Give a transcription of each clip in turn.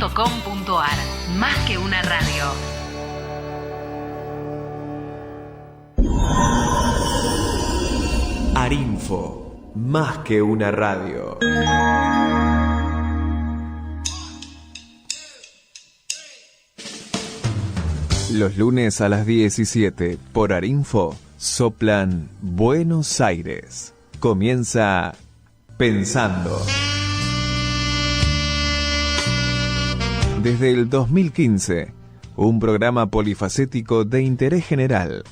arinfo.com.ar. Más que una radio. Arinfo, más que una radio. Los lunes a las 17 por Arinfo soplan Buenos Aires. Comienza Pensando. Desde el 2015, un programa polifacético de interés general,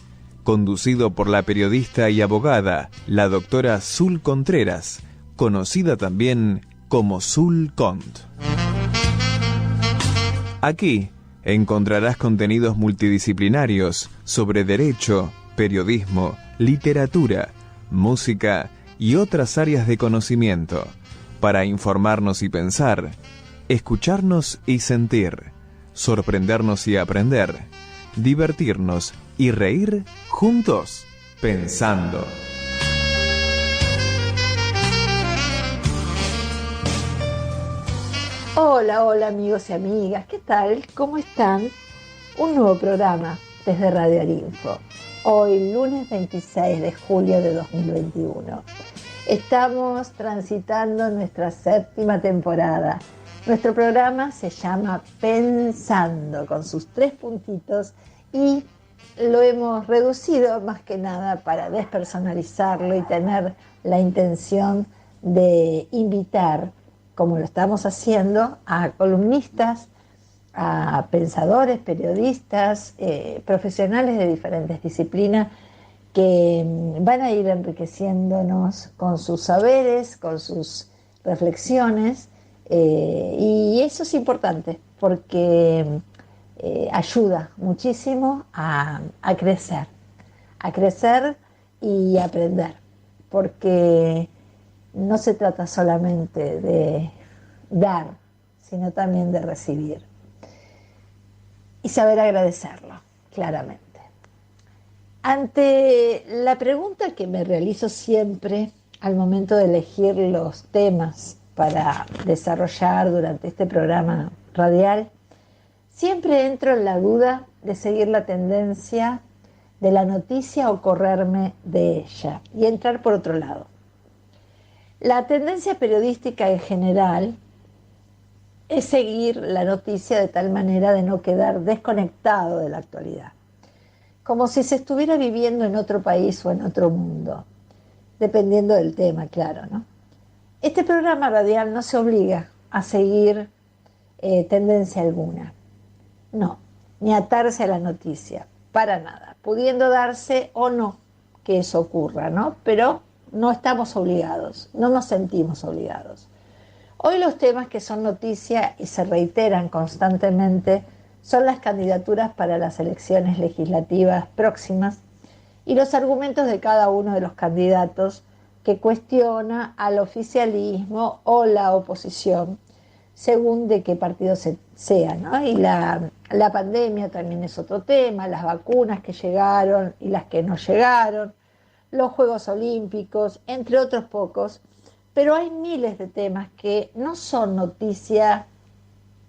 conducido por la periodista y abogada, la doctora Zul Contreras, conocida también como Zul Cont. Aquí encontrarás contenidos multidisciplinarios sobre derecho, periodismo, literatura, música y otras áreas de conocimiento, para informarnos y pensar, escucharnos y sentir, sorprendernos y aprender, divertirnos y reír juntos, pensando. Hola, hola amigos y amigas, ¿qué tal? ¿Cómo están? Un nuevo programa desde Radio Arinfo. Hoy, lunes 26 de julio de 2021. Estamos transitando nuestra 7ª temporada. Nuestro programa se llama Pensando, con sus 3 puntitos, y lo hemos reducido más que nada para despersonalizarlo y tener la intención de invitar, como lo estamos haciendo, a columnistas, a pensadores, periodistas, profesionales de diferentes disciplinas que van a ir enriqueciéndonos con sus saberes, con sus reflexiones, y eso es importante porque ayuda muchísimo a crecer y aprender, porque no se trata solamente de dar, sino también de recibir y saber agradecerlo, claramente. Ante la pregunta que me realizo siempre al momento de elegir los temas para desarrollar durante este programa radial, siempre entro en la duda de seguir la tendencia de la noticia o correrme de ella y entrar por otro lado. La tendencia periodística en general es seguir la noticia de tal manera de no quedar desconectado de la actualidad, como si se estuviera viviendo en otro país o en otro mundo, dependiendo del tema, claro, ¿no? Este programa radial no se obliga a seguir tendencia alguna, no, ni atarse a la noticia, para nada, pudiendo darse o no que eso ocurra, ¿no? Pero no estamos obligados, no nos sentimos obligados. Hoy los temas que son noticia y se reiteran constantemente son las candidaturas para las elecciones legislativas próximas y los argumentos de cada uno de los candidatos que cuestiona al oficialismo o la oposición, según de qué partido sea, ¿no? Y la pandemia también es otro tema, las vacunas que llegaron y las que no llegaron, los Juegos Olímpicos, entre otros pocos, pero hay miles de temas que no son noticia,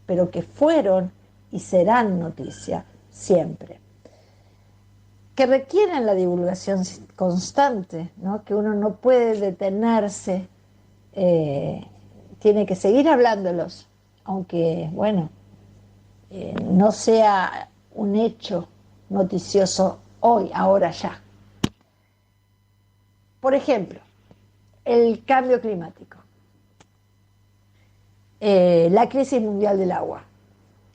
pero que fueron y serán noticia siempre, que requieren la divulgación constante, ¿no? Que uno no puede detenerse, tiene que seguir hablándolos, aunque, bueno, no sea un hecho noticioso hoy, ahora ya. Por ejemplo, el cambio climático, la crisis mundial del agua,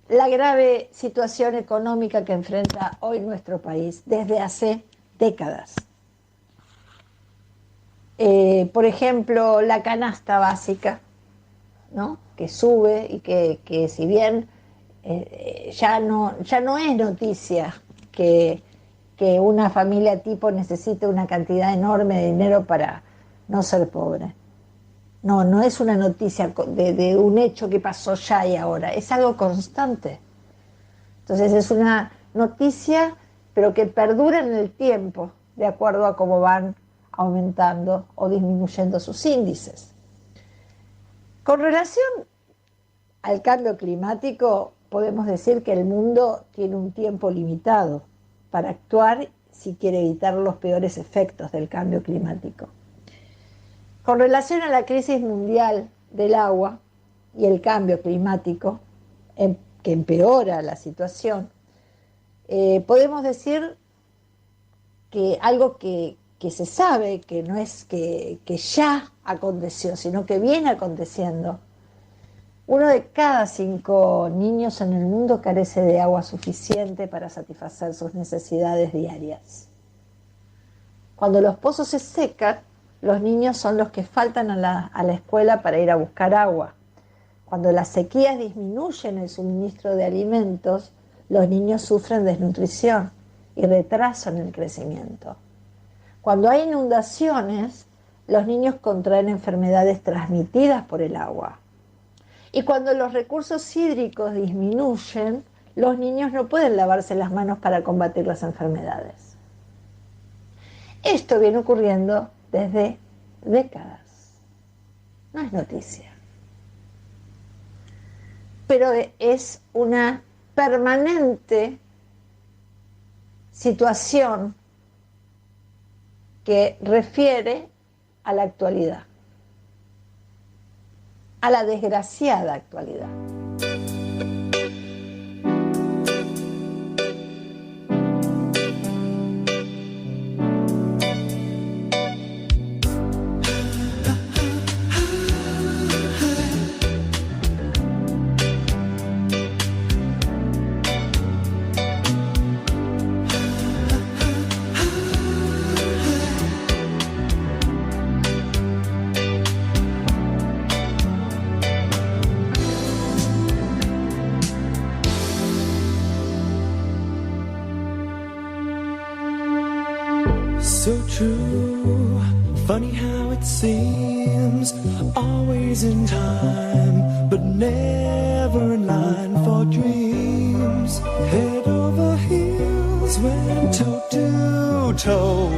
la grave situación económica que enfrenta hoy nuestro país desde hace décadas. Por ejemplo, la canasta básica, ¿no? Que sube y que si bien ya no es noticia que una familia tipo necesite una cantidad enorme de dinero para no ser pobre. No es una noticia de un hecho que pasó ya y ahora, es algo constante. Entonces es una noticia, pero que perdura en el tiempo, de acuerdo a cómo van aumentando o disminuyendo sus índices. Con relación al cambio climático, podemos decir que el mundo tiene un tiempo limitado para actuar si quiere evitar los peores efectos del cambio climático. Con relación a la crisis mundial del agua y el cambio climático, que empeora la situación, podemos decir que algo que se sabe, que no es que ya aconteció, sino que viene aconteciendo. 1 de cada 5 niños en el mundo carece de agua suficiente para satisfacer sus necesidades diarias. Cuando los pozos se secan, los niños son los que faltan a la escuela para ir a buscar agua. Cuando las sequías disminuyen el suministro de alimentos, los niños sufren desnutrición y retraso en el crecimiento. Cuando hay inundaciones, los niños contraen enfermedades transmitidas por el agua. Y cuando los recursos hídricos disminuyen, los niños no pueden lavarse las manos para combatir las enfermedades. Esto viene ocurriendo desde décadas. No es noticia. Pero es una permanente situación que refiere a la actualidad, a la desgraciada actualidad. So true, funny how it seems, always in time, but never in line for dreams. Head over heels, went toe to toe.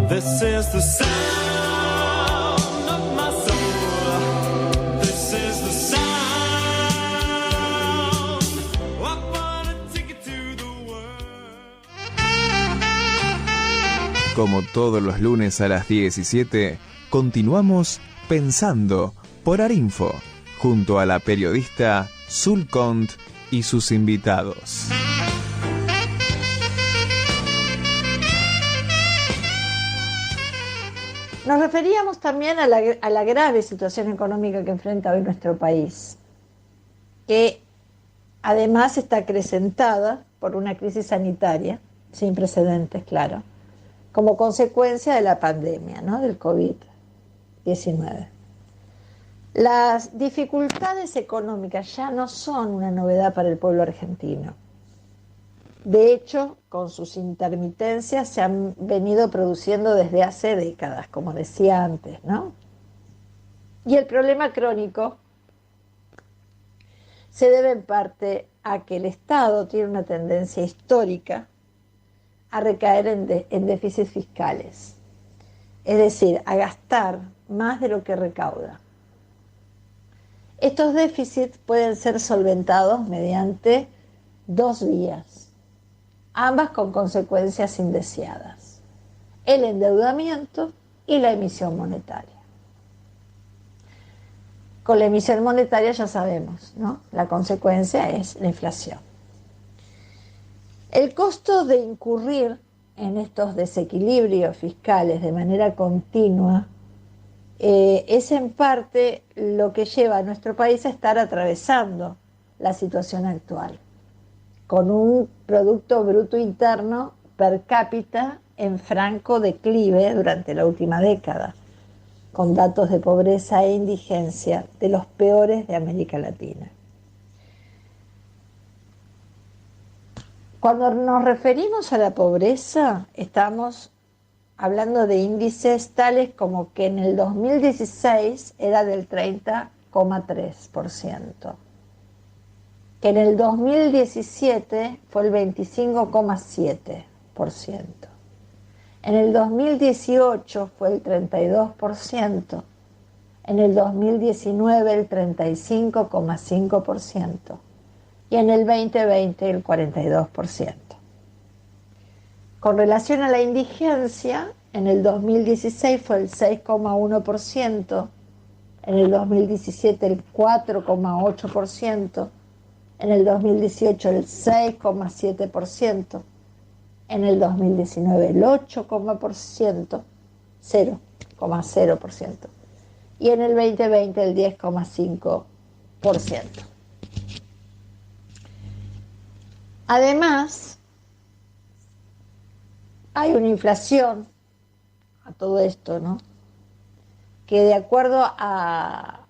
This is the sound of my soul. This is the sound. I wanna take it to the world. Como todos los lunes a las 17, continuamos Pensando por Arinfo, junto a la periodista Sul Cont y sus invitados. Nos referíamos también a la grave situación económica que enfrenta hoy nuestro país, que además está acrecentada por una crisis sanitaria sin precedentes, claro, como consecuencia de la pandemia, ¿no?, del COVID-19. Las dificultades económicas ya no son una novedad para el pueblo argentino. De hecho, con sus intermitencias se han venido produciendo desde hace décadas, como decía antes, ¿no? Y el problema crónico se debe en parte a que el Estado tiene una tendencia histórica a recaer en déficits fiscales, es decir, a gastar más de lo que recauda. Estos déficits pueden ser solventados mediante 2 vías, ambas con consecuencias indeseadas: el endeudamiento y la emisión monetaria. Con la emisión monetaria ya sabemos, ¿no?, la consecuencia es la inflación. El costo de incurrir en estos desequilibrios fiscales de manera continua es en parte lo que lleva a nuestro país a estar atravesando la situación actual, con un Producto Bruto Interno per cápita en franco declive durante la última década, con datos de pobreza e indigencia de los peores de América Latina. Cuando nos referimos a la pobreza, estamos hablando de índices tales como que en el 2016 era del 30,3%, que en el 2017 fue el 25,7%, en el 2018 fue el 32%, en el 2019 el 35,5% y en el 2020 el 42%. Con relación a la indigencia, en el 2016 fue el 6,1%, en el 2017 el 4,8%, en el 2018 el 6,7%, en el 2019 el 8,0%, 0,0%, y en el 2020 el 10,5%. Además, hay una inflación a todo esto, ¿no? Que de acuerdo a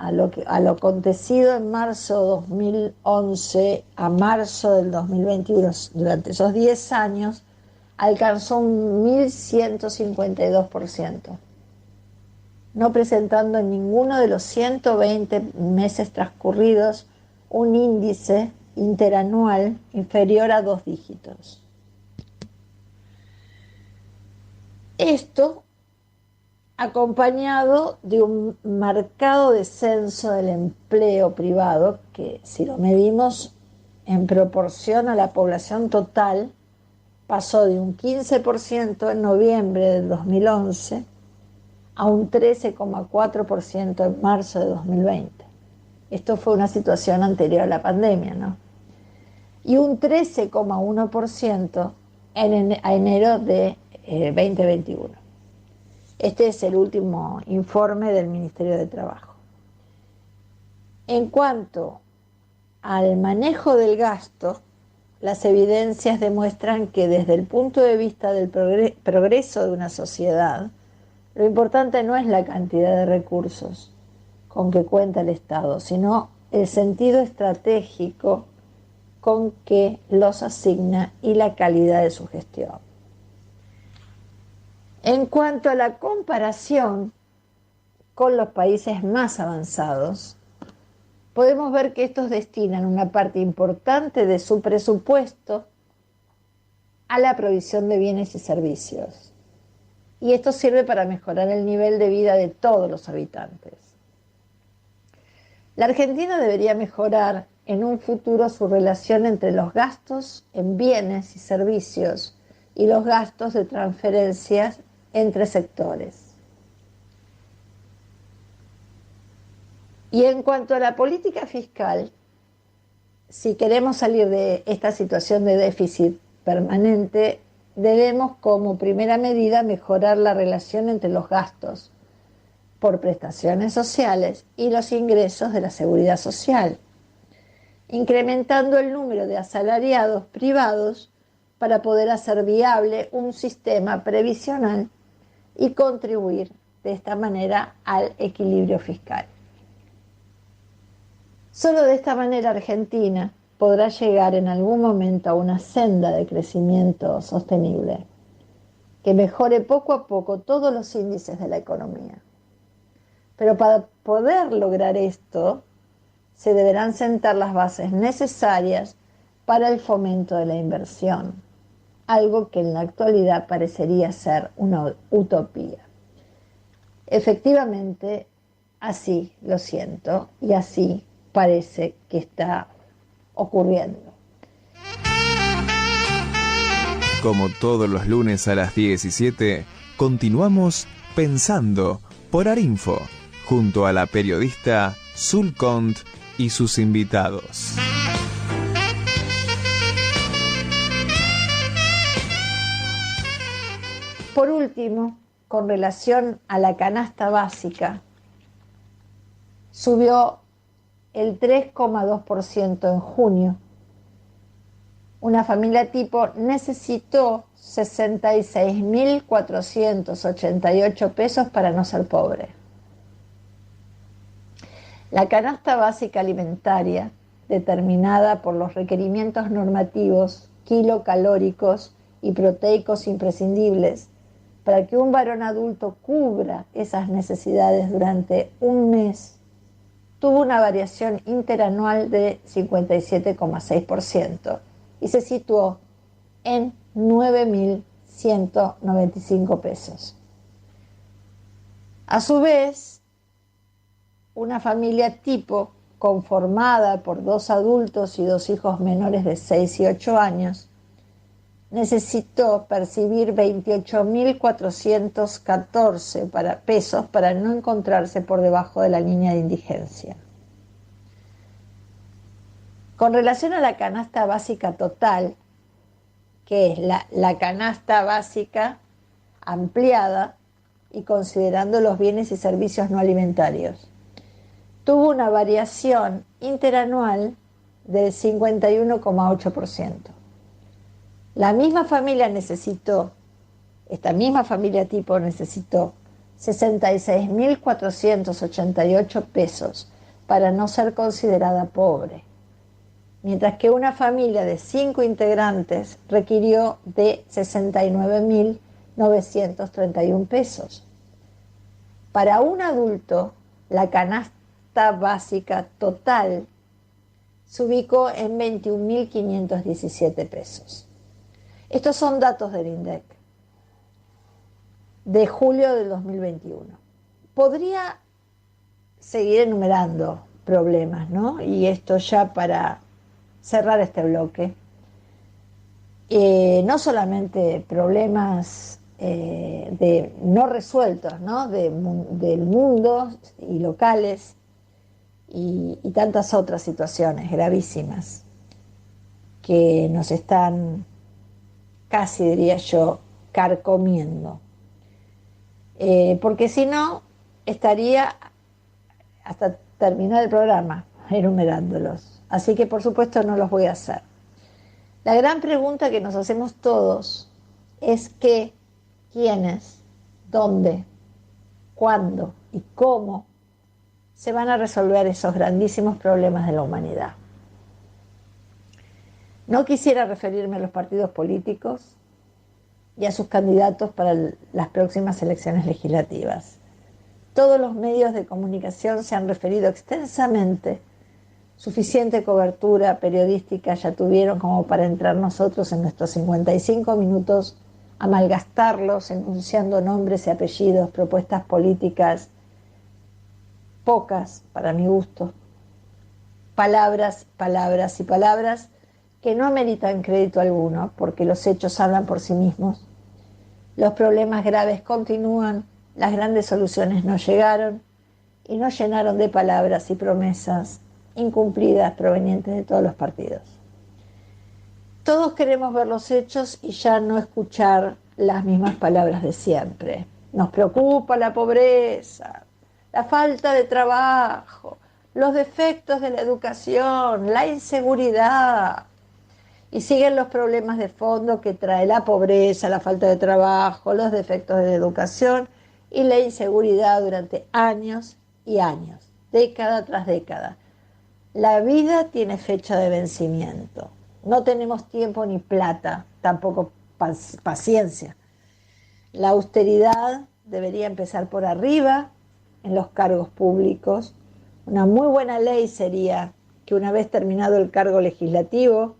lo acontecido en marzo de 2011 a marzo del 2021, durante esos 10 años, alcanzó un 1.152%, no presentando en ninguno de los 120 meses transcurridos un índice interanual inferior a 2 dígitos. Esto acompañado de un marcado descenso del empleo privado, que si lo medimos en proporción a la población total, pasó de un 15% en noviembre del 2011 a un 13,4% en marzo de 2020. Esto fue una situación anterior a la pandemia, ¿no? Y un 13,1% a enero de 2021. Este es el último informe del Ministerio de Trabajo. En cuanto al manejo del gasto, las evidencias demuestran que desde el punto de vista del progreso de una sociedad, lo importante no es la cantidad de recursos con que cuenta el Estado, sino el sentido estratégico con que los asigna y la calidad de su gestión. En cuanto a la comparación con los países más avanzados, podemos ver que estos destinan una parte importante de su presupuesto a la provisión de bienes y servicios. Y esto sirve para mejorar el nivel de vida de todos los habitantes. La Argentina debería mejorar en un futuro su relación entre los gastos en bienes y servicios y los gastos de transferencias entre sectores. Y en cuanto a la política fiscal, si queremos salir de esta situación de déficit permanente, debemos como primera medida mejorar la relación entre los gastos por prestaciones sociales y los ingresos de la seguridad social, incrementando el número de asalariados privados para poder hacer viable un sistema previsional y contribuir de esta manera al equilibrio fiscal. Solo de esta manera Argentina podrá llegar en algún momento a una senda de crecimiento sostenible que mejore poco a poco todos los índices de la economía. Pero para poder lograr esto, se deberán sentar las bases necesarias para el fomento de la inversión, algo que en la actualidad parecería ser una utopía. Efectivamente, así lo siento y así parece que está ocurriendo. Como todos los lunes a las 17, continuamos Pensando por Arinfo, junto a la periodista Zul Cont y sus invitados. Por último, con relación a la canasta básica, subió el 3,2% en junio. Una familia tipo necesitó 66.488 pesos para no ser pobre. La canasta básica alimentaria, determinada por los requerimientos normativos, kilocalóricos y proteicos imprescindibles, para que un varón adulto cubra esas necesidades durante un mes, tuvo una variación interanual de 57,6% y se situó en 9.195 pesos. A su vez, una familia tipo conformada por 2 adultos y 2 hijos menores de 6 y 8 años necesitó percibir 28.414 pesos para no encontrarse por debajo de la línea de indigencia. Con relación a la canasta básica total, que es la canasta básica ampliada y considerando los bienes y servicios no alimentarios, tuvo una variación interanual del 51,8%. Esta misma familia tipo necesitó 66.488 pesos para no ser considerada pobre, mientras que una familia de 5 integrantes requirió de 69.931 pesos. Para un adulto, la canasta básica total se ubicó en 21.517 pesos. Estos son datos del INDEC de julio del 2021. Podría seguir enumerando problemas, ¿no? Y esto ya para cerrar este bloque. No solamente problemas de no resueltos, ¿no? Del mundo y locales y tantas otras situaciones gravísimas que nos están casi, diría yo, carcomiendo. Porque si no, estaría hasta terminar el programa enumerándolos. Así que por supuesto no los voy a hacer. La gran pregunta que nos hacemos todos es qué, quiénes, dónde, cuándo y cómo se van a resolver esos grandísimos problemas de la humanidad. No quisiera referirme a los partidos políticos y a sus candidatos para las próximas elecciones legislativas. Todos los medios de comunicación se han referido extensamente. Suficiente cobertura periodística ya tuvieron como para entrar nosotros en nuestros 55 minutos a malgastarlos enunciando nombres y apellidos, propuestas políticas, pocas para mi gusto, palabras, palabras y palabras que no meritan crédito alguno porque los hechos hablan por sí mismos. Los problemas graves continúan, las grandes soluciones no llegaron y nos llenaron de palabras y promesas incumplidas provenientes de todos los partidos. Todos queremos ver los hechos y ya no escuchar las mismas palabras de siempre. Nos preocupa la pobreza, la falta de trabajo, los defectos de la educación, la inseguridad. Y siguen los problemas de fondo que trae la pobreza, la falta de trabajo, los defectos de la educación y la inseguridad durante años y años, década tras década. La vida tiene fecha de vencimiento. No tenemos tiempo ni plata, tampoco paciencia. La austeridad debería empezar por arriba, en los cargos públicos. Una muy buena ley sería que una vez terminado el cargo legislativo,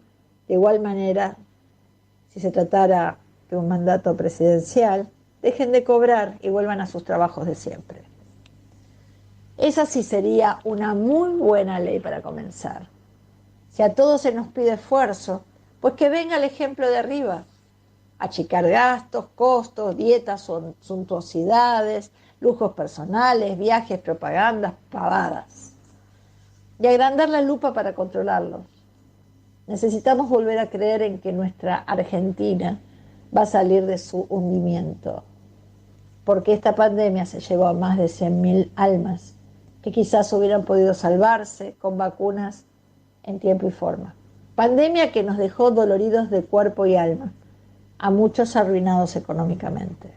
de igual manera, si se tratara de un mandato presidencial, dejen de cobrar y vuelvan a sus trabajos de siempre. Esa sí sería una muy buena ley para comenzar. Si a todos se nos pide esfuerzo, pues que venga el ejemplo de arriba. Achicar gastos, costos, dietas, suntuosidades, lujos personales, viajes, propagandas, pavadas. Y agrandar la lupa para controlarlos. Necesitamos volver a creer en que nuestra Argentina va a salir de su hundimiento, porque esta pandemia se llevó a más de 100.000 almas que quizás hubieran podido salvarse con vacunas en tiempo y forma. Pandemia que nos dejó doloridos de cuerpo y alma, a muchos arruinados económicamente.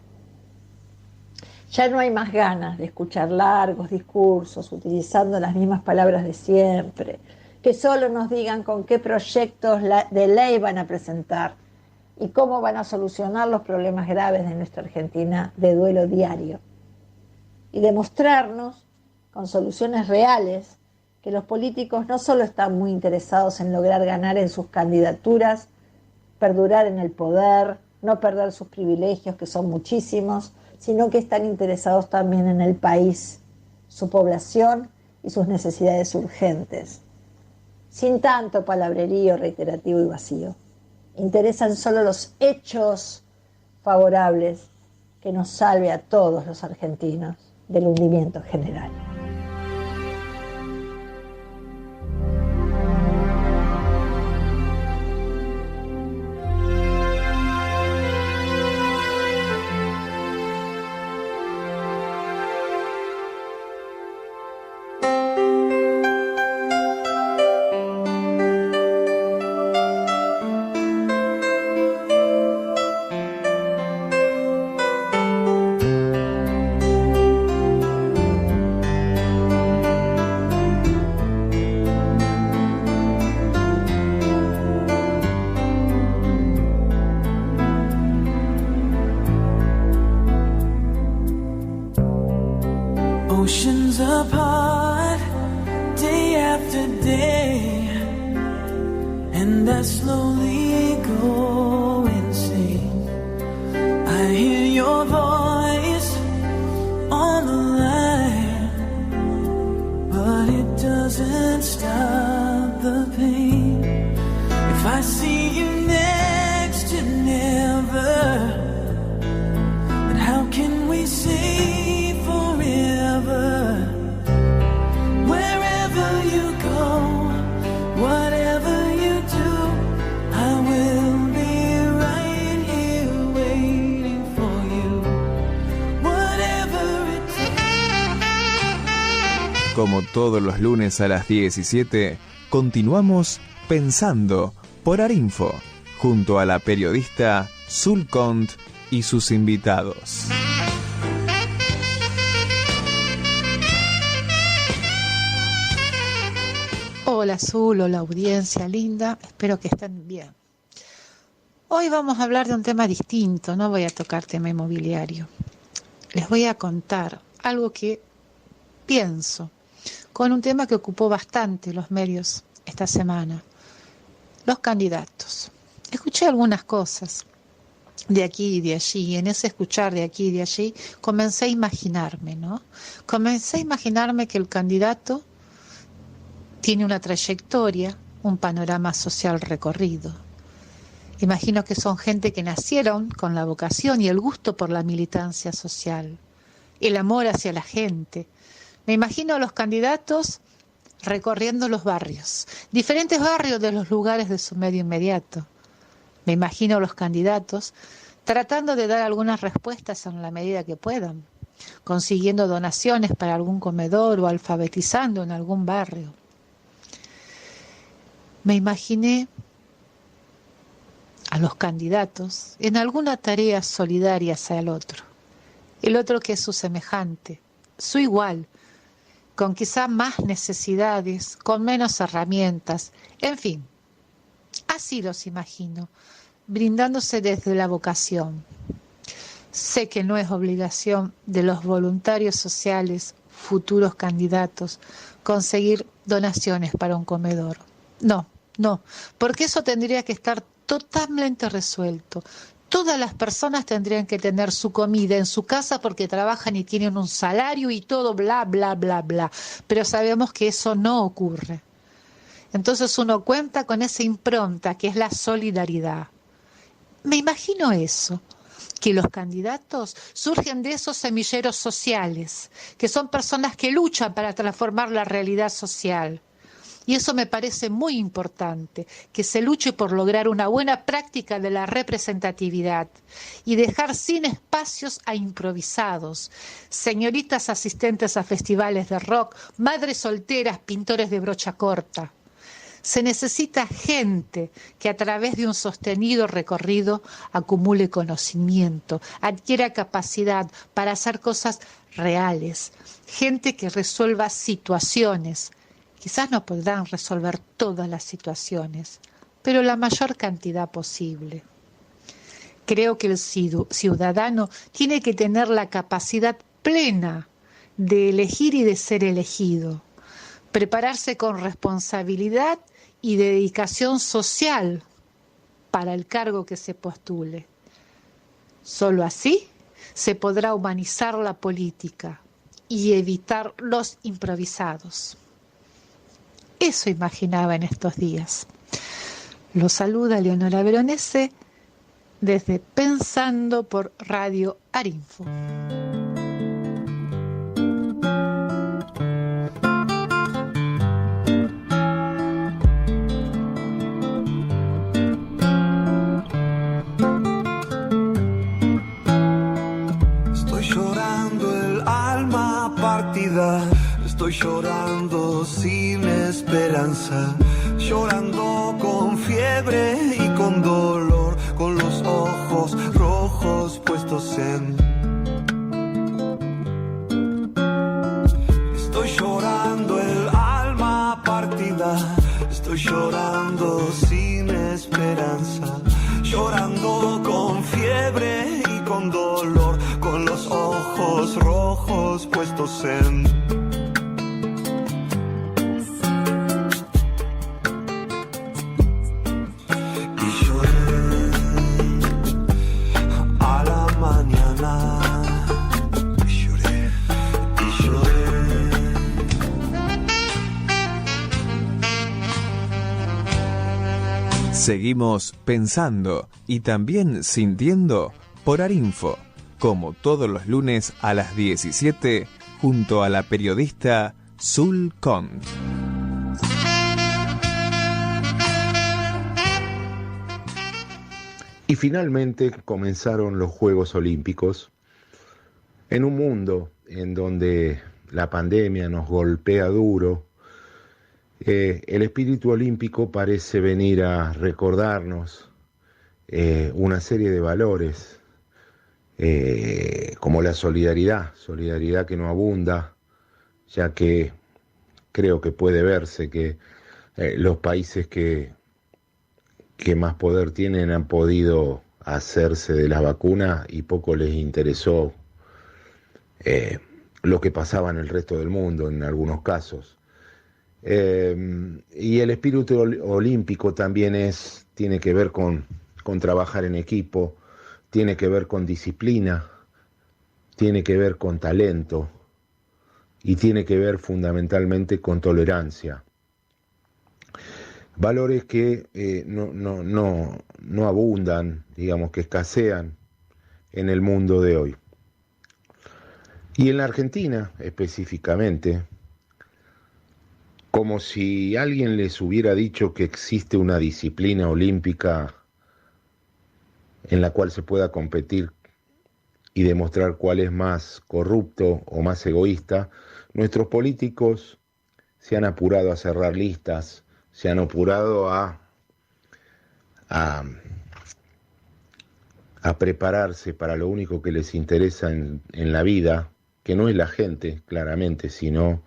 Ya no hay más ganas de escuchar largos discursos utilizando las mismas palabras de siempre, que solo nos digan con qué proyectos de ley van a presentar y cómo van a solucionar los problemas graves de nuestra Argentina de duelo diario. Y demostrarnos con soluciones reales que los políticos no solo están muy interesados en lograr ganar en sus candidaturas, perdurar en el poder, no perder sus privilegios, que son muchísimos, sino que están interesados también en el país, su población y sus necesidades urgentes. Sin tanto palabrerío reiterativo y vacío. Interesan solo los hechos favorables que nos salve a todos los argentinos del hundimiento general. Oceans apart, day after day, and I slowly go insane. I hear your voice on the line, but it doesn't stop the pain. If I see you next to never, then how can we say forever? Wherever you go, whatever you do, I will be right here waiting for you. Whatever it takes. Como todos los lunes a las 17, continuamos Pensando por Arinfo, junto a la periodista Zul Cont y sus invitados. Hola Zul, hola audiencia linda, espero que estén bien. Hoy vamos a hablar de un tema distinto, no voy a tocar tema inmobiliario. Les voy a contar algo que pienso, con un tema que ocupó bastante los medios esta semana, los candidatos. Escuché algunas cosas de aquí y de allí, y en ese escuchar de aquí y de allí comencé a imaginarme, ¿no? Comencé a imaginarme que el candidato tiene una trayectoria, un panorama social recorrido. Imagino que son gente que nacieron con la vocación y el gusto por la militancia social, el amor hacia la gente. Me imagino a los candidatos recorriendo los barrios, diferentes barrios de los lugares de su medio inmediato. Me imagino a los candidatos tratando de dar algunas respuestas en la medida que puedan, consiguiendo donaciones para algún comedor o alfabetizando en algún barrio. Me imaginé a los candidatos en alguna tarea solidaria hacia el otro que es su semejante, su igual, con quizá más necesidades, con menos herramientas, en fin, así los imagino, brindándose desde la vocación. Sé que no es obligación de los voluntarios sociales, futuros candidatos, conseguir donaciones para un comedor. No, porque eso tendría que estar totalmente resuelto. Todas las personas tendrían que tener su comida en su casa porque trabajan y tienen un salario y todo, bla, bla, bla, bla. Pero sabemos que eso no ocurre. Entonces uno cuenta con esa impronta que es la solidaridad. Me imagino eso, que los candidatos surgen de esos semilleros sociales, que son personas que luchan para transformar la realidad social. Y eso me parece muy importante, que se luche por lograr una buena práctica de la representatividad y dejar sin espacios a improvisados, señoritas asistentes a festivales de rock, madres solteras, pintores de brocha corta. Se necesita gente que a través de un sostenido recorrido acumule conocimiento, adquiera capacidad para hacer cosas reales, gente que resuelva situaciones. Quizás no podrán resolver todas las situaciones, pero la mayor cantidad posible. Creo que el ciudadano tiene que tener la capacidad plena de elegir y de ser elegido, prepararse con responsabilidad y dedicación social para el cargo que se postule. Solo así se podrá humanizar la política y evitar los improvisados. Eso imaginaba en estos días. Lo saluda Leonora Veronese desde Pensando por Radio Arinfo. Estoy llorando el alma partida, estoy llorando sin esperanza, llorando con fiebre y con dolor, con los ojos rojos puestos en. Estoy llorando el alma partida, estoy llorando sin esperanza, llorando con fiebre y con dolor, con los ojos rojos puestos en. Y lloré a la mañana. Y lloré, y lloré. Seguimos pensando y también sintiendo por Arinfo, como todos los lunes a las 17, junto a la periodista Zul Kont. Y finalmente comenzaron los Juegos Olímpicos en un mundo en donde la pandemia nos golpea duro. El espíritu olímpico parece venir a recordarnos una serie de valores, como la solidaridad que no abunda, ya que creo que puede verse que los países que más poder tienen han podido hacerse de las vacunas y poco les interesó lo que pasaba en el resto del mundo en algunos casos. Y el espíritu olímpico también tiene que ver con trabajar en equipo, tiene que ver con disciplina, tiene que ver con talento y tiene que ver fundamentalmente con tolerancia. Valores que no abundan, digamos que escasean en el mundo de hoy. Y en la Argentina específicamente, como si alguien les hubiera dicho que existe una disciplina olímpica en la cual se pueda competir y demostrar cuál es más corrupto o más egoísta, nuestros políticos se han apurado a cerrar listas, se han apurado a prepararse para lo único que les interesa en la vida, que no es la gente, claramente, sino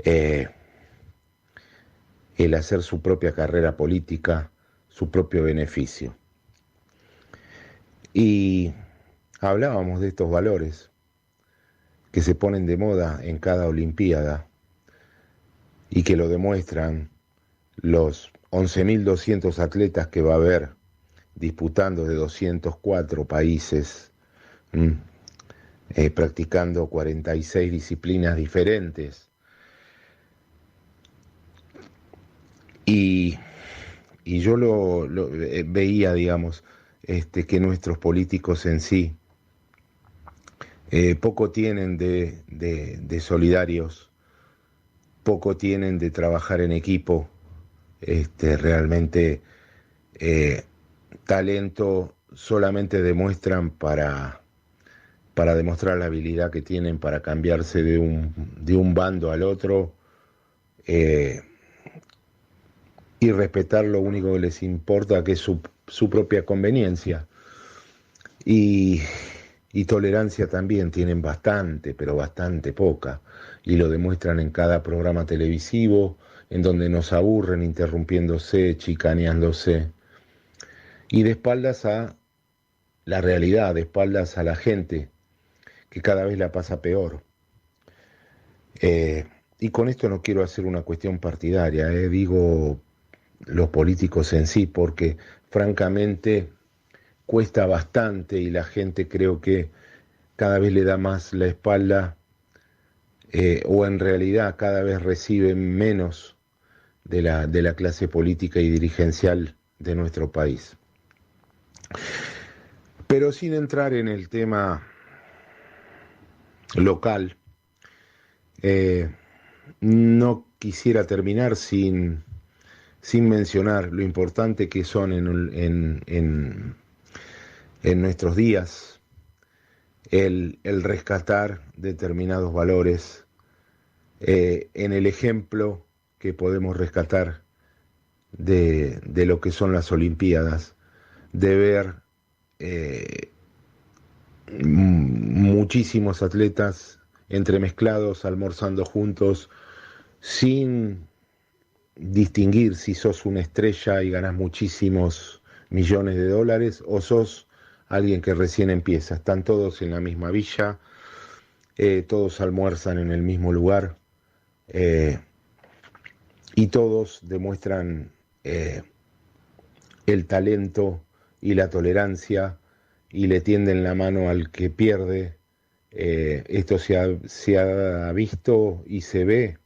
el hacer su propia carrera política, su propio beneficio. Y hablábamos de estos valores que se ponen de moda en cada Olimpiada y que lo demuestran los 11.200 atletas que va a haber disputando de 204 países, practicando 46 disciplinas diferentes. Y yo lo veía, digamos, que nuestros políticos en sí poco tienen de solidarios, poco tienen de trabajar en equipo, realmente talento solamente demuestran para demostrar la habilidad que tienen para cambiarse de un bando al otro, y respetar lo único que les importa, que es su propia conveniencia. Y tolerancia también tienen bastante, pero bastante poca, y lo demuestran en cada programa televisivo, en donde nos aburren interrumpiéndose, chicaneándose, y de espaldas a la realidad, de espaldas a la gente, que cada vez la pasa peor. Y con esto no quiero hacer una cuestión partidaria, digo los políticos en sí, porque francamente cuesta bastante y la gente creo que cada vez le da más la espalda, o en realidad cada vez recibe menos de la clase política y dirigencial de nuestro país. Pero sin entrar en el tema local, no quisiera terminar sin mencionar lo importante que son en nuestros días el rescatar determinados valores, en el ejemplo que podemos rescatar de lo que son las Olimpiadas, de ver muchísimos atletas entremezclados, almorzando juntos, sin distinguir si sos una estrella y ganás muchísimos millones de dólares o sos alguien que recién empieza. Están todos en la misma villa, todos almuerzan en el mismo lugar, y todos demuestran el talento y la tolerancia y le tienden la mano al que pierde. Esto se ha visto y se ve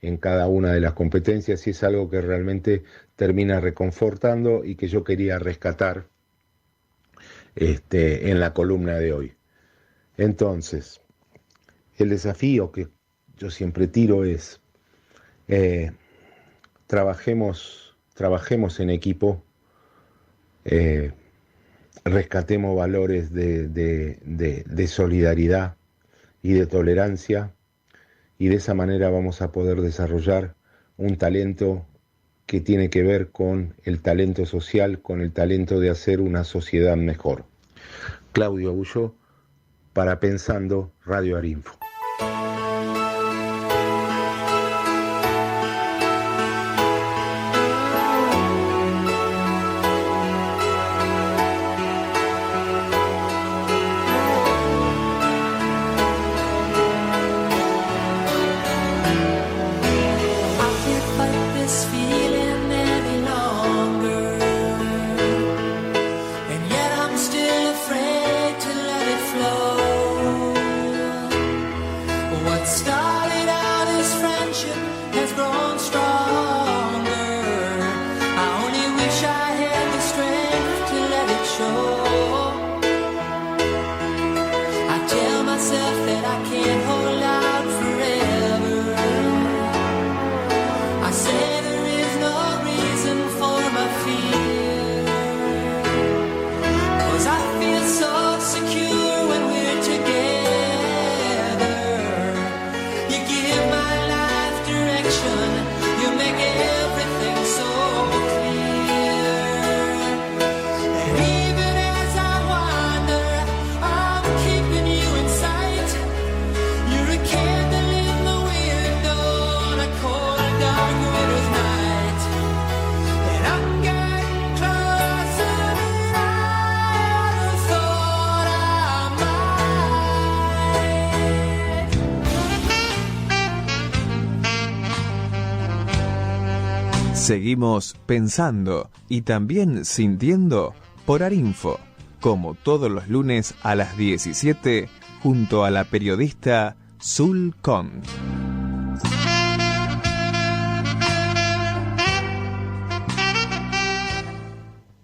en cada una de las competencias y es algo que realmente termina reconfortando y que yo quería rescatar en la columna de hoy. Entonces, el desafío que yo siempre tiro es trabajemos en equipo, rescatemos valores de solidaridad y de tolerancia, y de esa manera vamos a poder desarrollar un talento que tiene que ver con el talento social, con el talento de hacer una sociedad mejor. Claudio Agulló, para Pensando, Radio Arinfo. Seguimos pensando y también sintiendo por Arinfo, como todos los lunes a las 17, junto a la periodista Zul Kong.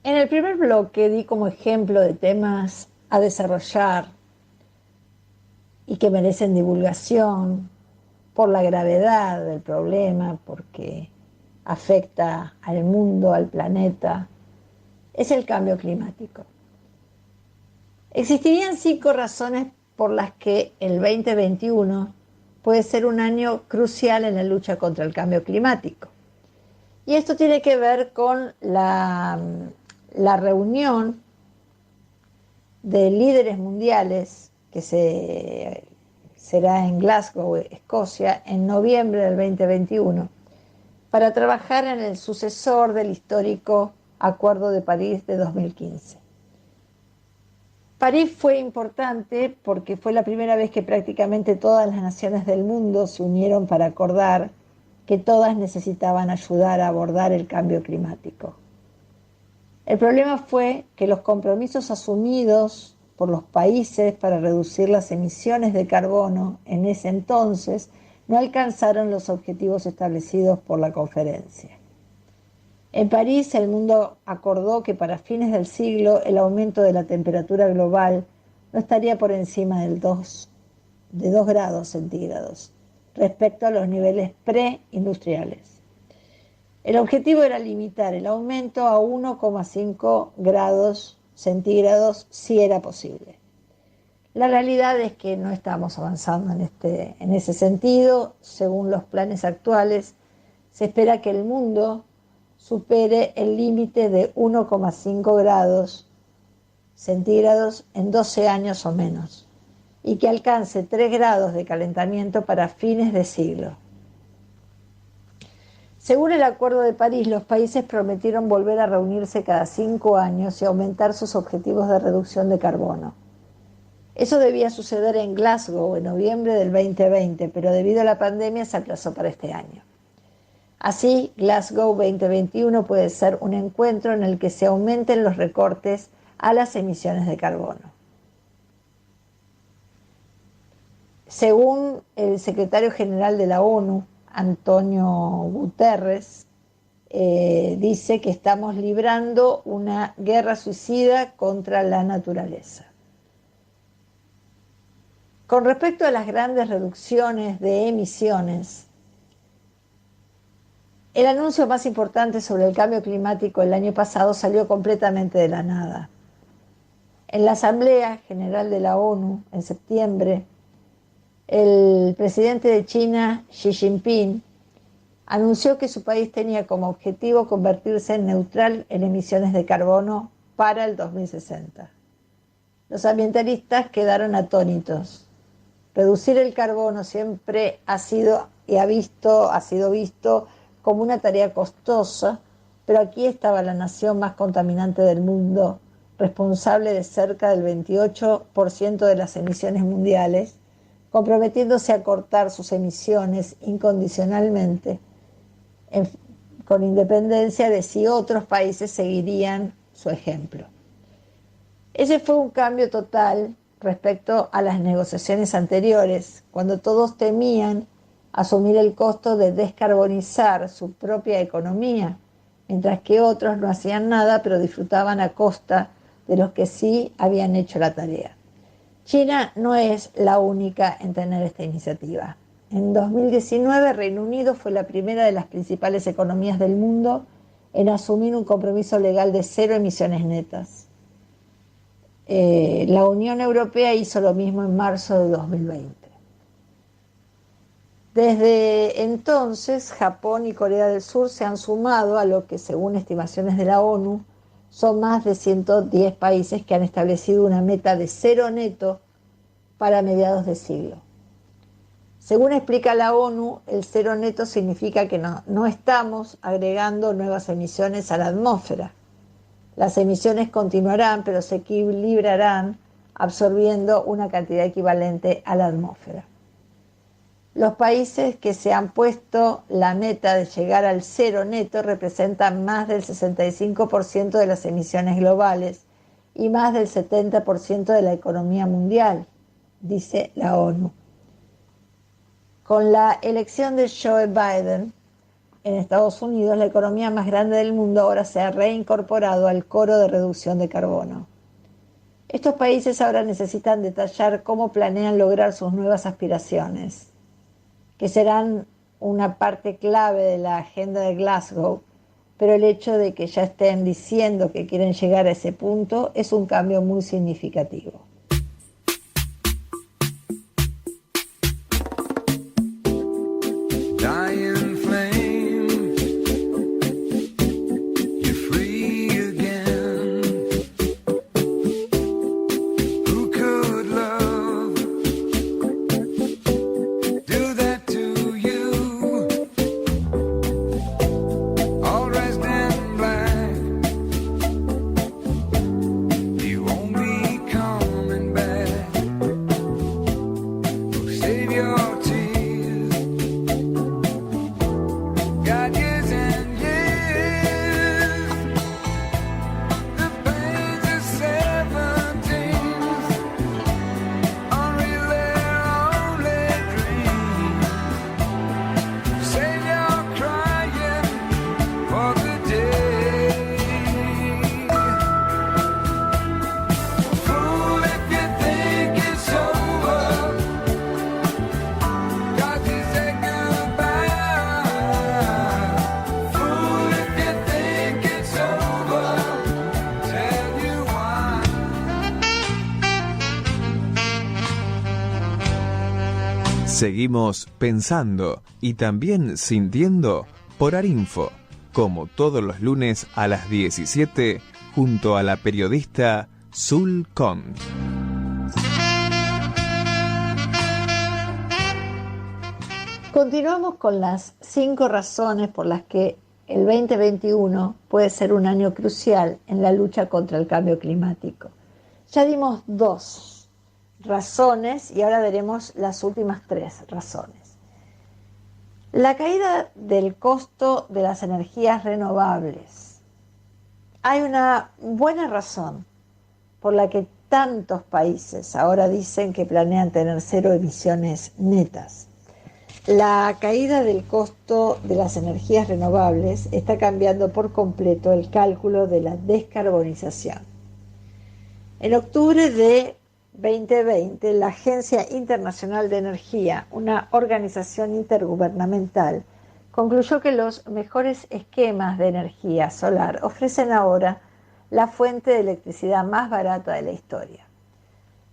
En el primer bloque di como ejemplo de temas a desarrollar y que merecen divulgación por la gravedad del problema, porque afecta al mundo, al planeta, es el cambio climático. Existirían 5 razones por las que el 2021 puede ser un año crucial en la lucha contra el cambio climático. Y esto tiene que ver con la reunión de líderes mundiales que será en Glasgow, Escocia, en noviembre del 2021, para trabajar en el sucesor del histórico Acuerdo de París de 2015. París fue importante porque fue la primera vez que prácticamente todas las naciones del mundo se unieron para acordar que todas necesitaban ayudar a abordar el cambio climático. El problema fue que los compromisos asumidos por los países para reducir las emisiones de carbono en ese entonces no alcanzaron los objetivos establecidos por la conferencia. En París, el mundo acordó que para fines del siglo el aumento de la temperatura global no estaría por encima de 2 grados centígrados respecto a los niveles preindustriales. El objetivo era limitar el aumento a 1,5 grados centígrados si era posible. La realidad es que no estamos avanzando en ese sentido. Según los planes actuales, se espera que el mundo supere el límite de 1,5 grados centígrados en 12 años o menos y que alcance 3 grados de calentamiento para fines de siglo. Según el Acuerdo de París, los países prometieron volver a reunirse cada 5 años y aumentar sus objetivos de reducción de carbono. Eso debía suceder en Glasgow en noviembre del 2020, pero debido a la pandemia se aplazó para este año. Así, Glasgow 2021 puede ser un encuentro en el que se aumenten los recortes a las emisiones de carbono. Según el secretario general de la ONU, Antonio Guterres, dice que estamos librando una guerra suicida contra la naturaleza. Con respecto a las grandes reducciones de emisiones, el anuncio más importante sobre el cambio climático el año pasado salió completamente de la nada. En la Asamblea General de la ONU, en septiembre, el presidente de China, Xi Jinping, anunció que su país tenía como objetivo convertirse en neutral en emisiones de carbono para el 2060. Los ambientalistas quedaron atónitos. Reducir el carbono siempre ha sido visto como una tarea costosa, pero aquí estaba la nación más contaminante del mundo, responsable de cerca del 28% de las emisiones mundiales, comprometiéndose a cortar sus emisiones incondicionalmente, con independencia de si otros países seguirían su ejemplo. Ese fue un cambio total respecto a las negociaciones anteriores, cuando todos temían asumir el costo de descarbonizar su propia economía, mientras que otros no hacían nada, pero disfrutaban a costa de los que sí habían hecho la tarea. China no es la única en tener esta iniciativa. En 2019, Reino Unido fue la primera de las principales economías del mundo en asumir un compromiso legal de 0 emisiones netas. La Unión Europea hizo lo mismo en marzo de 2020. Desde entonces, Japón y Corea del Sur se han sumado a lo que, según estimaciones de la ONU, son más de 110 países que han establecido una meta de 0 neto para mediados de siglo. Según explica la ONU, el 0 neto significa que no estamos agregando nuevas emisiones a la atmósfera. Las emisiones continuarán, pero se equilibrarán absorbiendo una cantidad equivalente a la atmósfera. Los países que se han puesto la meta de llegar al 0 neto representan más del 65% de las emisiones globales y más del 70% de la economía mundial, dice la ONU. Con la elección de Joe Biden en Estados Unidos, la economía más grande del mundo ahora se ha reincorporado al coro de reducción de carbono. Estos países ahora necesitan detallar cómo planean lograr sus nuevas aspiraciones, que serán una parte clave de la agenda de Glasgow, pero el hecho de que ya estén diciendo que quieren llegar a ese punto es un cambio muy significativo. Dying flame, you're free again. Who could love do that to you? All dressed in black, you won't be coming Seguimos pensando y también sintiendo por Arinfo, como todos los lunes a las 17, junto a la periodista Zul Kont. Continuamos con las 5 razones por las que el 2021 puede ser un año crucial en la lucha contra el cambio climático. Ya dimos 2 razones y ahora veremos las últimas 3 razones. La caída del costo de las energías renovables. Hay una buena razón por la que tantos países ahora dicen que planean tener 0 emisiones netas. La caída del costo de las energías renovables está cambiando por completo el cálculo de la descarbonización. En octubre de 2020, la Agencia Internacional de Energía, una organización intergubernamental, concluyó que los mejores esquemas de energía solar ofrecen ahora la fuente de electricidad más barata de la historia.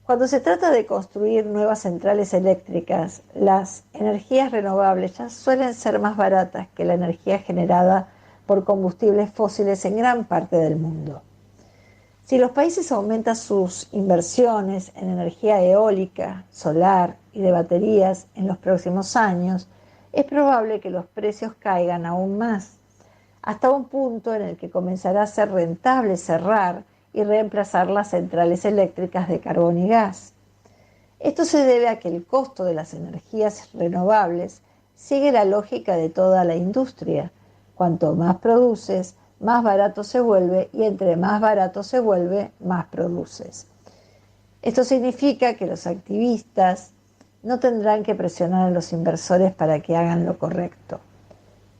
Cuando se trata de construir nuevas centrales eléctricas, las energías renovables ya suelen ser más baratas que la energía generada por combustibles fósiles en gran parte del mundo. Si los países aumentan sus inversiones en energía eólica, solar y de baterías en los próximos años, es probable que los precios caigan aún más, hasta un punto en el que comenzará a ser rentable cerrar y reemplazar las centrales eléctricas de carbón y gas. Esto se debe a que el costo de las energías renovables sigue la lógica de toda la industria. Cuanto más produces, más barato se vuelve, y entre más barato se vuelve, más produces. Esto significa que los activistas no tendrán que presionar a los inversores para que hagan lo correcto.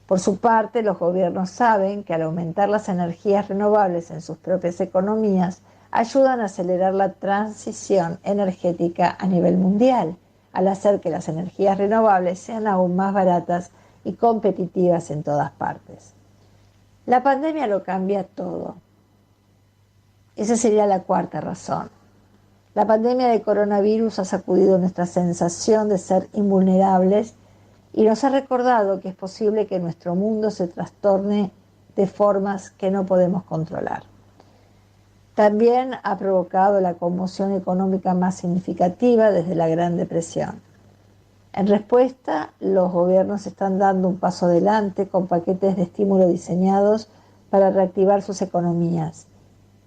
Por su parte, los gobiernos saben que al aumentar las energías renovables en sus propias economías, ayudan a acelerar la transición energética a nivel mundial, al hacer que las energías renovables sean aún más baratas y competitivas en todas partes. La pandemia lo cambia todo. Esa sería la 4ª razón. La pandemia de coronavirus ha sacudido nuestra sensación de ser invulnerables y nos ha recordado que es posible que nuestro mundo se trastorne de formas que no podemos controlar. También ha provocado la conmoción económica más significativa desde la Gran Depresión. En respuesta, los gobiernos están dando un paso adelante con paquetes de estímulo diseñados para reactivar sus economías.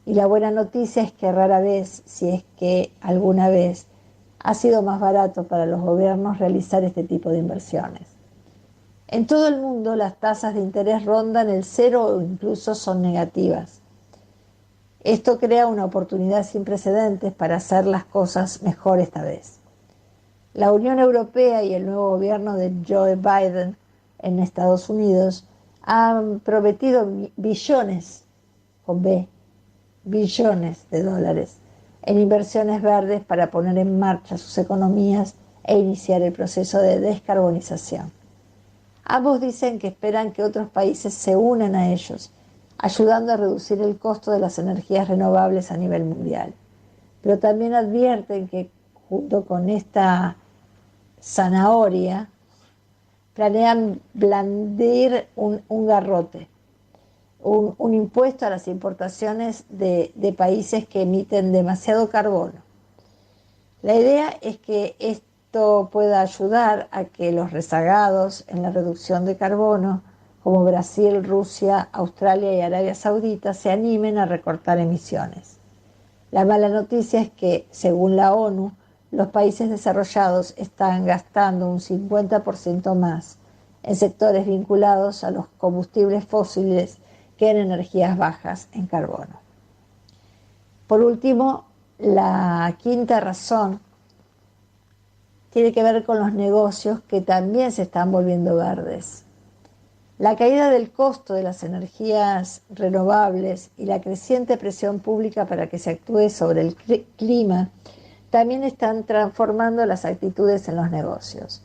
Y la buena noticia es que rara vez, si es que alguna vez, ha sido más barato para los gobiernos realizar este tipo de inversiones. En todo el mundo las tasas de interés rondan el 0 o incluso son negativas. Esto crea una oportunidad sin precedentes para hacer las cosas mejor esta vez. La Unión Europea y el nuevo gobierno de Joe Biden en Estados Unidos han prometido billones, con B, billones de dólares en inversiones verdes para poner en marcha sus economías e iniciar el proceso de descarbonización. Ambos dicen que esperan que otros países se unan a ellos, ayudando a reducir el costo de las energías renovables a nivel mundial. Pero también advierten que junto con esta zanahoria planean blandir un garrote, un impuesto a las importaciones de países que emiten demasiado carbono. La idea es que esto pueda ayudar a que los rezagados en la reducción de carbono, como Brasil, Rusia, Australia y Arabia Saudita, se animen a recortar emisiones. La mala noticia es que, según la ONU, los países desarrollados están gastando un 50% más en sectores vinculados a los combustibles fósiles que en energías bajas en carbono. Por último, la 5ª razón tiene que ver con los negocios que también se están volviendo verdes. La caída del costo de las energías renovables y la creciente presión pública para que se actúe sobre el clima también están transformando las actitudes en los negocios.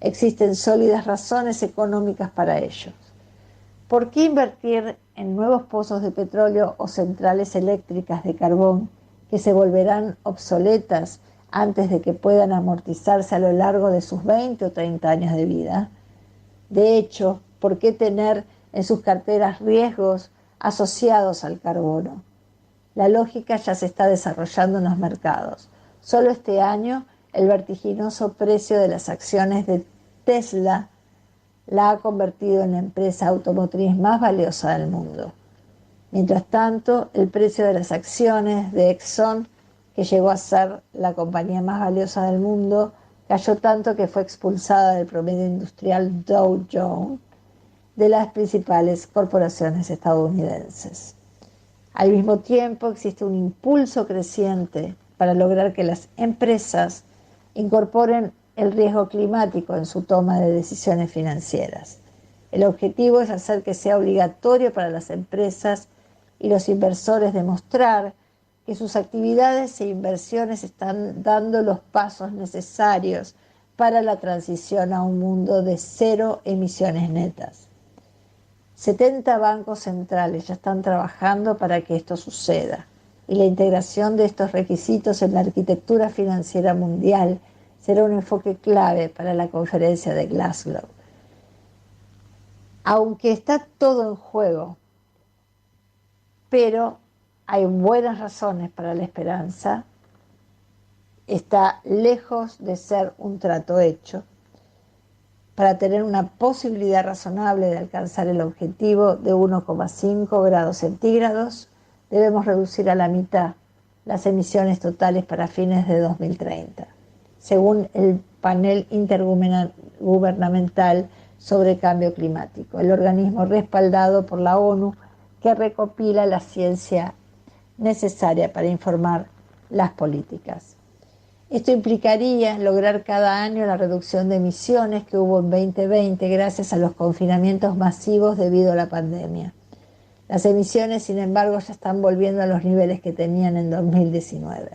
Existen sólidas razones económicas para ello. ¿Por qué invertir en nuevos pozos de petróleo o centrales eléctricas de carbón que se volverán obsoletas antes de que puedan amortizarse a lo largo de sus 20 o 30 años de vida. De hecho, ¿por qué tener en sus carteras riesgos asociados al carbono? La lógica ya se está desarrollando en los mercados. Solo este año, el vertiginoso precio de las acciones de Tesla la ha convertido en la empresa automotriz más valiosa del mundo. Mientras tanto, el precio de las acciones de Exxon, que llegó a ser la compañía más valiosa del mundo, cayó tanto que fue expulsada del promedio industrial Dow Jones de las principales corporaciones estadounidenses. Al mismo tiempo, existe un impulso creciente para lograr que las empresas incorporen el riesgo climático en su toma de decisiones financieras. El objetivo es hacer que sea obligatorio para las empresas y los inversores demostrar que sus actividades e inversiones están dando los pasos necesarios para la transición a un mundo de cero emisiones netas. 70 bancos centrales ya están trabajando para que esto suceda, y la integración de estos requisitos en la arquitectura financiera mundial será un enfoque clave para la conferencia de Glasgow. Aunque está todo en juego, pero hay buenas razones para la esperanza, está lejos de ser un trato hecho. Para tener una posibilidad razonable de alcanzar el objetivo de 1,5 grados centígrados, debemos reducir a la mitad las emisiones totales para fines de 2030, según el panel intergubernamental sobre cambio climático, el organismo respaldado por la ONU que recopila la ciencia necesaria para informar las políticas. Esto implicaría lograr cada año la reducción de emisiones que hubo en 2020 gracias a los confinamientos masivos debido a la pandemia. Las emisiones, sin embargo, ya están volviendo a los niveles que tenían en 2019.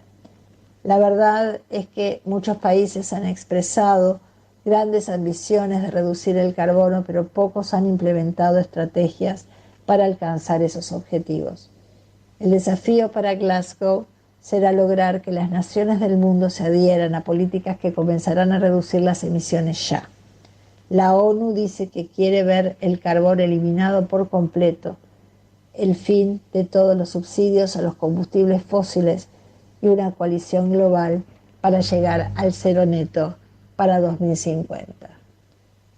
La verdad es que muchos países han expresado grandes ambiciones de reducir el carbono, pero pocos han implementado estrategias para alcanzar esos objetivos. El desafío para Glasgow será lograr que las naciones del mundo se adhieran a políticas que comenzarán a reducir las emisiones ya. La ONU dice que quiere ver el carbón eliminado por completo, el fin de todos los subsidios a los combustibles fósiles y una coalición global para llegar al cero neto para 2050.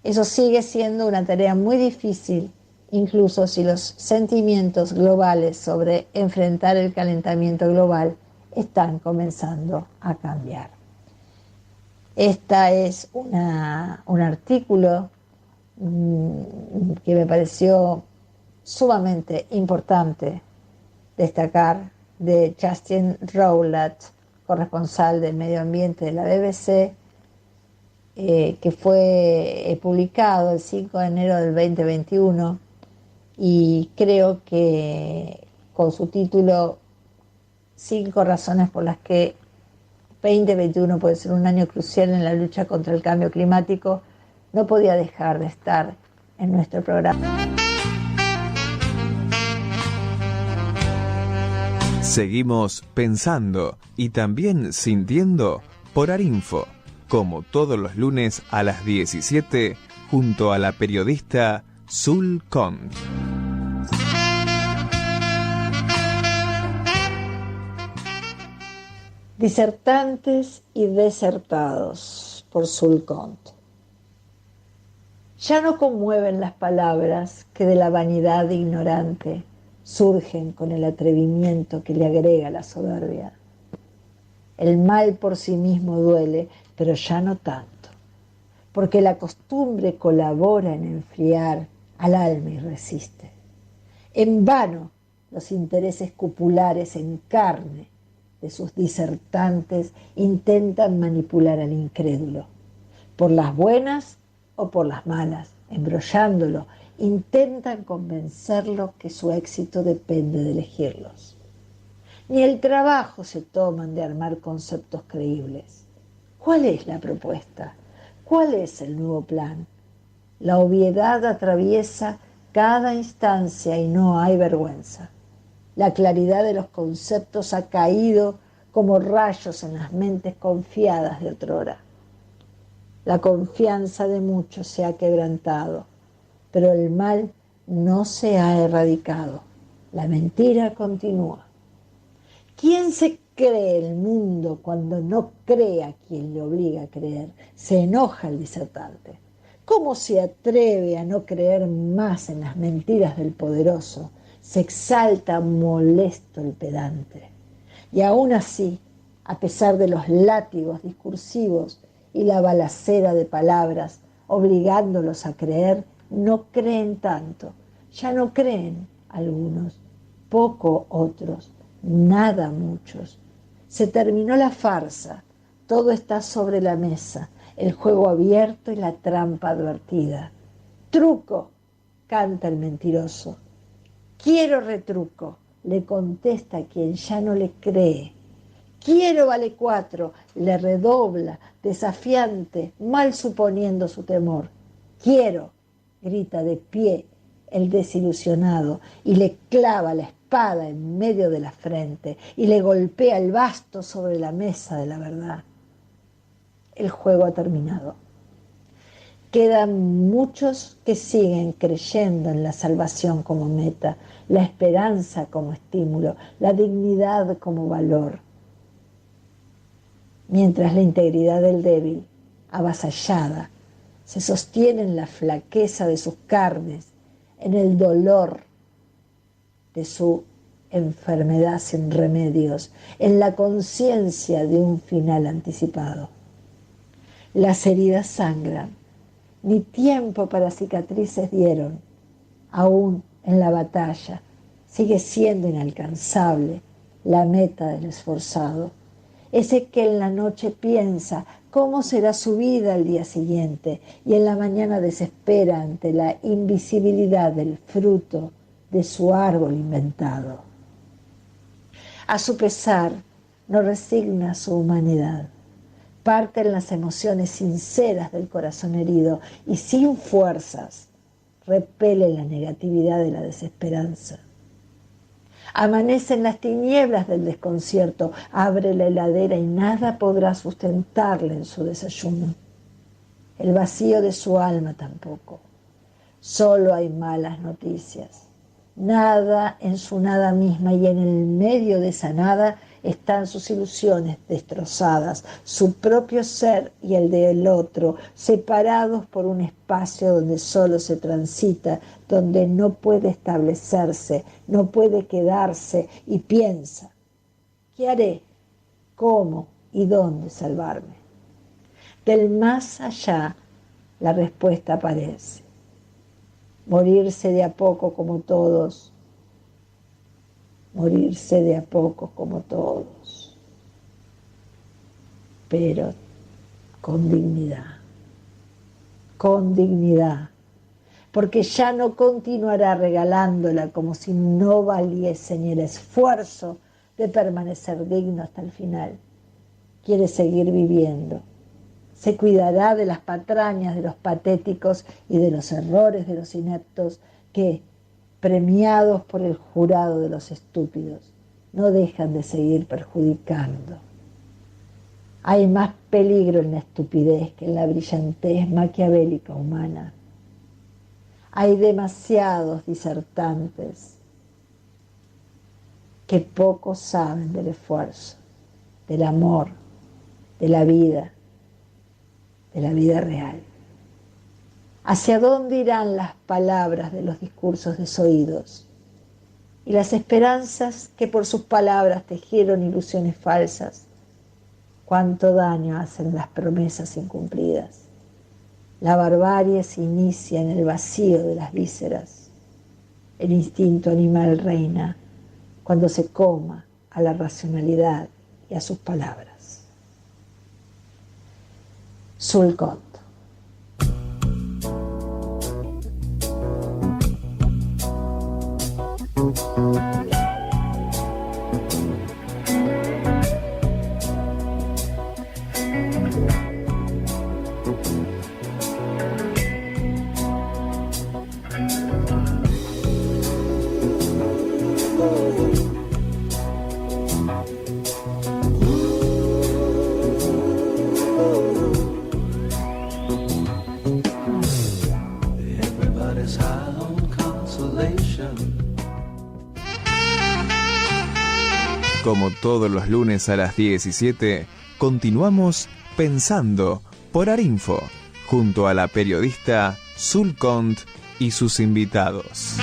Eso sigue siendo una tarea muy difícil, incluso si los sentimientos globales sobre enfrentar el calentamiento global están comenzando a cambiar. Este es un artículo que me pareció sumamente importante destacar, de Justin Rowlatt, corresponsal del medio ambiente de la BBC, que fue publicado el 5 de enero del 2021, y creo que con su título 5 razones por las que 2021 puede ser un año crucial en la lucha contra el cambio climático, no podía dejar de estar en nuestro programa. Seguimos pensando y también sintiendo por Arinfo, como todos los lunes a las 17, junto a la periodista Zul Kont. Disertantes y desertados, por Zul Kont. Ya no conmueven las palabras que de la vanidad ignorante surgen con el atrevimiento que le agrega la soberbia. El mal por sí mismo duele, pero ya no tanto, porque la costumbre colabora en enfriar al alma y resiste. En vano los intereses cupulares en carne de sus disertantes intentan manipular al incrédulo, por las buenas o por las malas, embrollándolo, intentan convencerlo que su éxito depende de elegirlos. Ni el trabajo se toman de armar conceptos creíbles. ¿Cuál es la propuesta? ¿Cuál es el nuevo plan? La obviedad atraviesa cada instancia y no hay vergüenza. La claridad de los conceptos ha caído como rayos en las mentes confiadas de otrora. La confianza de muchos se ha quebrantado, pero el mal no se ha erradicado. La mentira continúa. ¿Quién se cree el mundo cuando no cree a quien le obliga a creer? Se enoja el disertante. ¿Cómo se atreve a no creer más en las mentiras del poderoso? Se exalta molesto el pedante. Y aún así, a pesar de los látigos discursivos y la balacera de palabras, obligándolos a creer, no creen tanto. Ya no creen algunos, poco otros, nada muchos. Se terminó la farsa, todo está sobre la mesa, el juego abierto y la trampa advertida. Truco, canta el mentiroso. Quiero retruco, le contesta quien ya no le cree. Quiero vale 4, le redobla, desafiante, mal suponiendo su temor. Quiero, grita de pie el desilusionado y le clava la espada en medio de la frente y le golpea el basto sobre la mesa de la verdad. El juego ha terminado. Quedan muchos que siguen creyendo en la salvación como meta, la esperanza como estímulo, la dignidad como valor. Mientras la integridad del débil, avasallada, se sostiene en la flaqueza de sus carnes, en el dolor de su enfermedad sin remedios, en la conciencia de un final anticipado. Las heridas sangran, ni tiempo para cicatrices dieron. Aún en la batalla sigue siendo inalcanzable la meta del esforzado. Ese que en la noche piensa cómo será su vida al día siguiente y en la mañana desespera ante la invisibilidad del fruto de su árbol inventado. A su pesar, no resigna su humanidad. Parten las emociones sinceras del corazón herido y sin fuerzas repele la negatividad de la desesperanza. Amanece en las tinieblas del desconcierto, abre la heladera y nada podrá sustentarle en su desayuno. El vacío de su alma tampoco. Solo hay malas noticias. Nada en su nada misma y en el medio de esa nada están sus ilusiones destrozadas, su propio ser y el del otro, separados por un espacio donde solo se transita, donde no puede establecerse, no puede quedarse y piensa, ¿qué haré? ¿Cómo y dónde salvarme? Del más allá la respuesta aparece. Morirse de a poco como todos, morirse de a poco como todos, pero con dignidad, porque ya no continuará regalándola como si no valiese ni el esfuerzo de permanecer digno hasta el final. Quiere seguir viviendo. Se cuidará de las patrañas de los patéticos y de los errores de los ineptos que, premiados por el jurado de los estúpidos, no dejan de seguir perjudicando. Hay más peligro en la estupidez que en la brillantez maquiavélica humana. Hay demasiados disertantes que poco saben del esfuerzo, del amor, de la vida real. ¿Hacia dónde irán las palabras de los discursos desoídos? Y las esperanzas que por sus palabras tejieron ilusiones falsas. ¿Cuánto daño hacen las promesas incumplidas? La barbarie se inicia en el vacío de las vísceras. El instinto animal reina cuando se coma a la racionalidad y a sus palabras. Sulcott. Como todos los lunes a las 17, continuamos Pensando por Arinfo, junto a la periodista Zul Cont y sus invitados.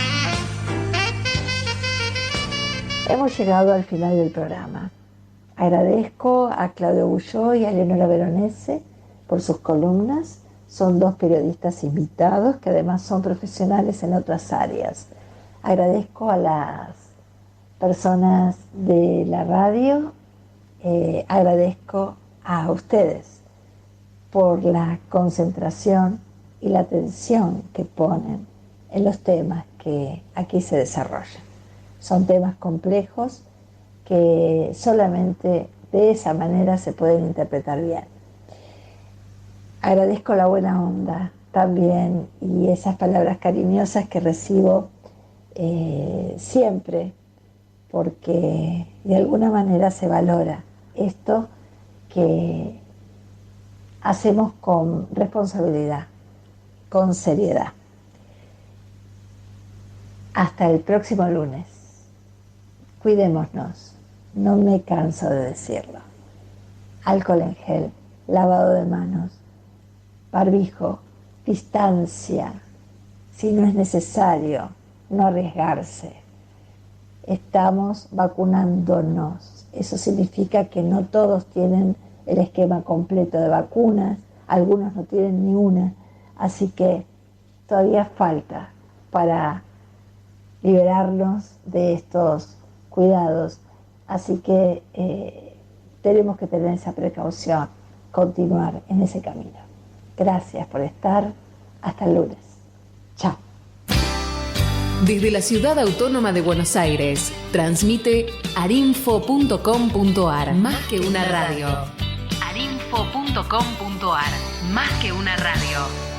Hemos llegado al final del programa. Agradezco a Claudio Bulló y a Leonora Veronese por sus columnas. Son dos periodistas invitados que además son profesionales en otras áreas. Agradezco a las personas de la radio, agradezco a ustedes por la concentración y la atención que ponen en los temas que aquí se desarrollan. Son temas complejos que solamente de esa manera se pueden interpretar bien. Agradezco la buena onda también y esas palabras cariñosas que recibo siempre, porque de alguna manera se valora esto que hacemos con responsabilidad, con seriedad. Hasta el próximo lunes. Cuidémonos, no me canso de decirlo. Alcohol en gel, lavado de manos, barbijo, distancia, si no es necesario, no arriesgarse. Estamos vacunándonos. Eso significa que no todos tienen el esquema completo de vacunas, algunos no tienen ni una, así que todavía falta para liberarnos de estos cuidados. Así que tenemos que tener esa precaución, continuar en ese camino. Gracias por estar. Hasta el lunes. Chao. Desde la Ciudad Autónoma de Buenos Aires, transmite arinfo.com.ar. Más que una radio. arinfo.com.ar. Más que una radio.